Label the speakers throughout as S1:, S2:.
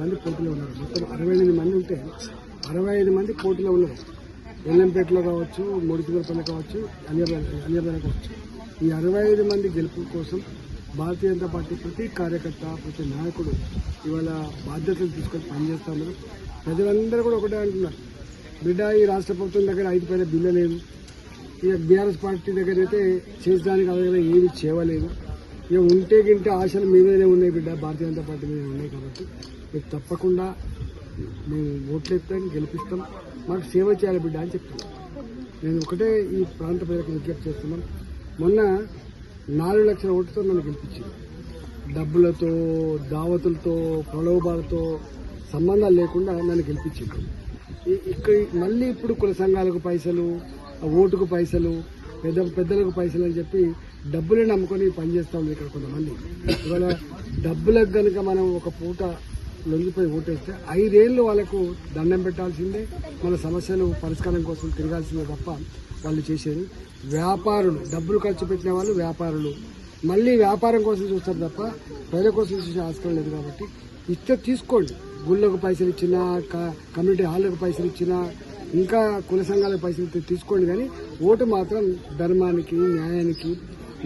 S1: మంది పోటీలో ఉన్నారు. మొత్తం 68 మంది ఉంటే 65 మంది పోటీలో ఉన్నారు. ఎల్లంపేటలో కావచ్చు, ముడిచిపల్లి కావచ్చు, అలియాబాద్ కావచ్చు. ఈ 65 మంది గెలుపు కోసం భారతీయ జనతా పార్టీ ప్రతి కార్యకర్త, ప్రతి నాయకుడు ఇవాళ బాధ్యతలు తీసుకొని పనిచేస్తా ఉన్నారు. ప్రజలందరూ కూడా ఒకటే అంటున్నారు, బిడ్డ ఈ రాష్ట్ర ప్రభుత్వం దగ్గర 5 పైన బిల్లు లేదు, ఇక బీఆర్ఎస్ పార్టీ దగ్గర అయితే చేసడానికి అలాగే ఏమి చేయలేదు, ఇక ఉంటే గింటే ఆశలు మీ మీదనే ఉన్నాయి బిడ్డ, భారతీయ జనతా పార్టీ మీద ఉన్నాయి. కాబట్టి మీకు తప్పకుండా మేము ఓట్లు ఎత్తాం, గెలిపిస్తాం, మాకు సేవ చేయాలి బిడ్డ అని చెప్తున్నాం. నేను ఒకటే ఈ ప్రాంత ప్రజలకు విజ్ఞప్తి చేస్తున్నాం. మొన్న 4 లక్షల ఓటుతో నన్ను గెలిపించింది. డబ్బులతో, దావతులతో, ప్రలోభాలతో సంబంధాలు లేకుండా నన్ను గెలిపించింది. ఇక్కడ మళ్ళీ ఇప్పుడు కుల సంఘాలకు పైసలు, ఓటుకు పైసలు, పెద్దలకు పైసలు అని చెప్పి డబ్బులే నమ్ముకొని పనిచేస్తా ఉంది ఇక్కడ కొంతమంది. ఇవాళ డబ్బులకు కనుక మనం ఒక పూట లొంగిపోయి ఓటేస్తే 5 ఏళ్ళు వాళ్ళకు దండం పెట్టాల్సిందే, మన సమస్యలు పరిష్కారం కోసం తిరగాల్సిందే తప్ప వాళ్ళు చేసేది. వ్యాపారులు, డబ్బులు ఖర్చు పెట్టిన వాళ్ళు వ్యాపారులు మళ్ళీ వ్యాపారం కోసం చూస్తారు తప్ప ప్రజల కోసం చూసే ఆస్కారం లేదు. కాబట్టి ఇస్తే తీసుకోండి, గుళ్ళకు పైసలు ఇచ్చినా, కమ్యూనిటీ హాల్లకు పైసలు ఇచ్చినా, ఇంకా కుల సంఘాలకు పైసలు తీసుకోండి, కానీ ఓటు మాత్రం ధర్మానికి, న్యాయానికి,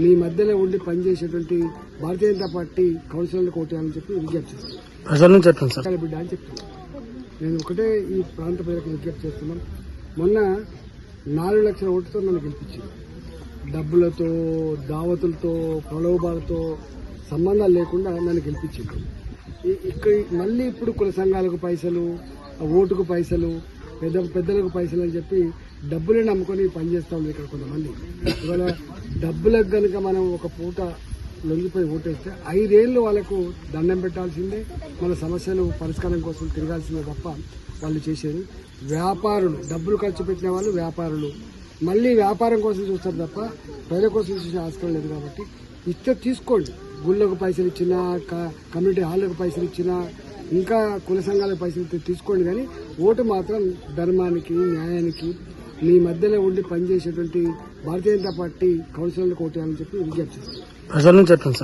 S1: మీ మధ్యలో ఉండి పనిచేసేటువంటి భారతీయ జనతా పార్టీ కౌన్సిలర్లకు ఓటేయాలని చెప్పి విజ్ఞప్తి చేస్తున్నాం. ప్రజల నుంచి చెప్పండి బిడ్డ అని చెప్తున్నాం. నేను ఒకటే ఈ ప్రాంత ప్రజలకు విజ్ఞప్తి చేస్తున్నాం. మొన్న 4 లక్షల ఓటుతో నన్ను గెలిపించింది. డబ్బులతో, దావతులతో, ప్రలోభాలతో సంబంధాలు లేకుండా నన్ను గెలిపించింది. ఇక్కడ మళ్ళీ ఇప్పుడు కుల సంఘాలకు పైసలు, ఓటుకు పైసలు, పెద్దలకు పైసలు అని చెప్పి డబ్బులే నమ్ముకొని పనిచేస్తా ఉంది ఇక్కడ కొంతమంది. ఇవాళ డబ్బులకు కనుక మనం ఒక పూట లొంగిపోయి ఓటేస్తే 5 ఏళ్ళు వాళ్ళకు దండం పెట్టాల్సిందే, మన సమస్యలు పరిష్కారం కోసం తిరగాల్సిందే తప్ప వాళ్ళు చేసేది. వ్యాపారులు, డబ్బులు ఖర్చు పెట్టిన వాళ్ళు వ్యాపారులు మళ్ళీ వ్యాపారం కోసం చూస్తారు తప్ప ప్రజల కోసం చూసే ఆస్కారం లేదు. కాబట్టి ఇస్తే తీసుకోండి, గుళ్ళకు పైసలు ఇచ్చినా, కమ్యూనిటీ హాల్లకు పైసలు ఇచ్చినా, ఇంకా కుల సంఘాలకు పైసలు తీసుకోండి, కానీ ఓటు మాత్రం ధర్మానికి, న్యాయానికి, మీ మధ్యలో ఉండి పనిచేసేటువంటి భారతీయ జనతా పార్టీ కౌన్సిలర్లకు ఓటేయాలని చెప్పి విజ్ఞప్తి చేస్తాను. ప్రజల నుంచి చెప్పండి సార్.